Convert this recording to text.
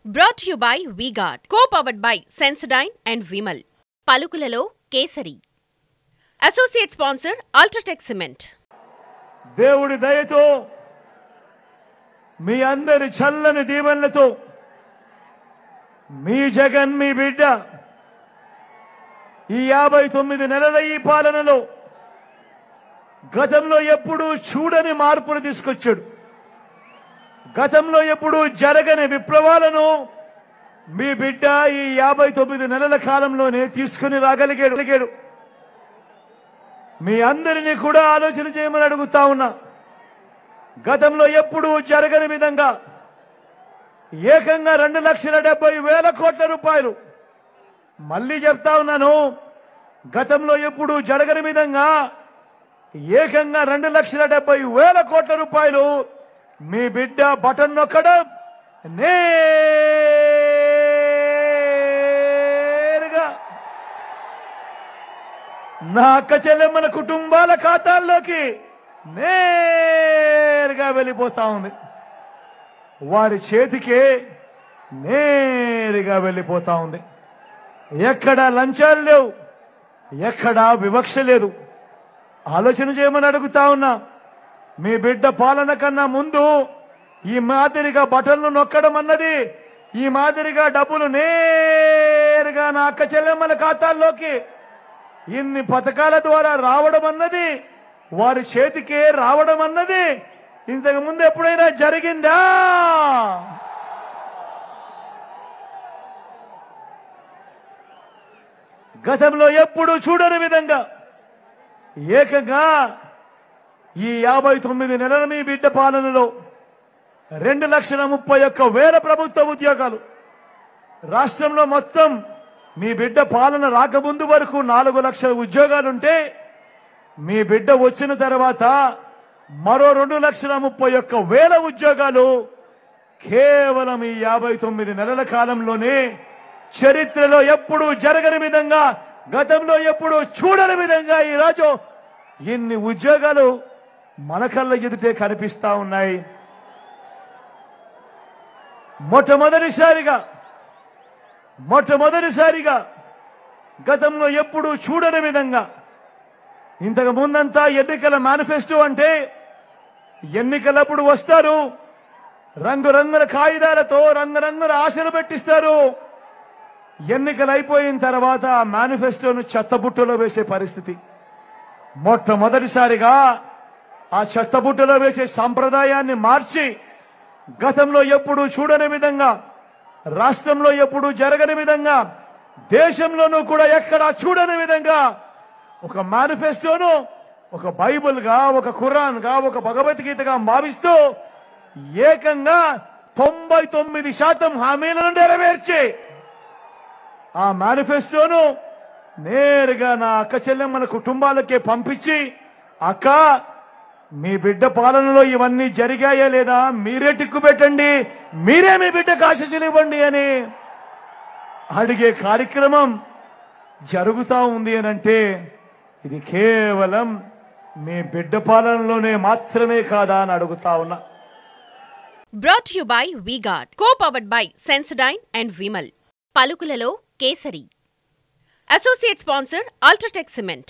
Brought to you by V-Guard, co-powered by Sensodyne and Vimal. పలుకులలో kesari. Associate sponsor Ultratech Cement. దేవుడి దయతో మీ అందరి చల్లని దీవెనలతో మీ జగన్ మీ బిడ్డ ఈ 59 నెలల ఈ పాలనలో గతంలో ఎప్పుడూ చూడని మార్పులు తీసుకొచ్చాడు. గతంలో ఎప్పుడూ జరగని విప్లవాలను మీ బిడ్డ ఈ 59 నెలల కాలంలోనే తీసుకుని రాగలిగాడు. మీ అందరినీ కూడా ఆలోచన చేయమని అడుగుతా ఉన్నా. గతంలో ఎప్పుడూ జరగని విధంగా ఏకంగా 2,70,000 కోట్ల రూపాయలు, మళ్ళీ చెప్తా ఉన్నాను, గతంలో ఎప్పుడూ జరగని విధంగా ఏకంగా 2,70,000 కోట్ల రూపాయలు మీ బిడ్డ బటన్ నొక్కడం నేరుగా నా అక్క చెల్లెమ్మల కుటుంబాల ఖాతాల్లోకి నేరుగా వెళ్ళిపోతా ఉంది. వారి చేతికే నేరుగా వెళ్ళిపోతా ఉంది. ఎక్కడా లంచాలు లేవు, ఎక్కడా వివక్ష లేదు. ఆలోచన చేయమని అడుగుతా ఉన్నా. మీ బిడ్డ పాలన కన్నా ముందు ఈ మాదిరిగా బటన్లు నొక్కడం అన్నది, ఈ మాదిరిగా డబ్బులు నేరుగా నా అక్క చెల్లెమ్మల ఖాతాల్లోకి ఇన్ని పథకాల ద్వారా రావడం అన్నది, వారి చేతికే రావడం అన్నది ఇంతకు ముందు ఎప్పుడైనా జరిగిందా? గతంలో ఎప్పుడూ చూడని విధంగా ఏకంగా ఈ 59 నెలల మీ బిడ్డ పాలనలో 2,31,000 ప్రభుత్వ ఉద్యోగాలు. రాష్ట్రంలో మొత్తం మీ బిడ్డ పాలన రాకముందు వరకు 4 లక్షల ఉద్యోగాలుంటే మీ బిడ్డ వచ్చిన తర్వాత మరో 2,31,000 ఉద్యోగాలు కేవలం ఈ 59 నెలల కాలంలోనే చరిత్రలో ఎప్పుడూ జరగని విధంగా, గతంలో ఎప్పుడూ చూడని విధంగా ఈరోజు ఇన్ని ఉద్యోగాలు మన కళ్ళ ఎదుటే కనిపిస్తా ఉన్నాయి. మొట్టమొదటిసారిగా గతంలో ఎప్పుడూ చూడని విధంగా, ఇంతకు ముందంతా ఎన్నికల మేనిఫెస్టో అంటే ఎన్నికలప్పుడు వస్తారు, రంగురంగుల కాగితాలతో రంగురంగుల ఆశలు పెట్టిస్తారు. ఎన్నికలు అయిపోయిన తర్వాత ఆ మేనిఫెస్టోను చెత్తబుట్టలో వేసే పరిస్థితి. మొట్టమొదటిసారిగా ఆ చెత్తబుట్టలో వేసే సంప్రదాయాన్ని మార్చి, గతంలో ఎప్పుడూ చూడని విధంగా, రాష్ట్రంలో ఎప్పుడూ జరగని విధంగా, దేశంలోనూ కూడా ఎక్కడా చూడని విధంగా ఒక మేనిఫెస్టోను ఒక బైబిల్ గా, ఒక ఖురాన్ గా, ఒక భగవద్గీతగా భావిస్తూ ఏకంగా 99% హామీలను నెరవేర్చి ఆ మేనిఫెస్టోను నేరుగా నా అక్క చెల్లెమ్మల కుటుంబాలకే పంపించి, అక్క మీ బిడ్డ పాలనలో ఇవన్నీ జరిగాయా లేదా మీరే టిక్కు పెట్టండి, మీరే మీ బిడ్డకు ఆశీస్సులు ఇవ్వండి అని అడిగే కార్యక్రమం జరుగుతా ఉంది అనంటే ఇది కేవలం మీ బిడ్డ పాలనలోనే మాత్రమే కాదా అని అడుగుతా ఉన్నా. Brought to you by V-Guard, co-powered by Sensodyne and Vimal. పలుకులలో kesari. Associate sponsor Ultratech Cement.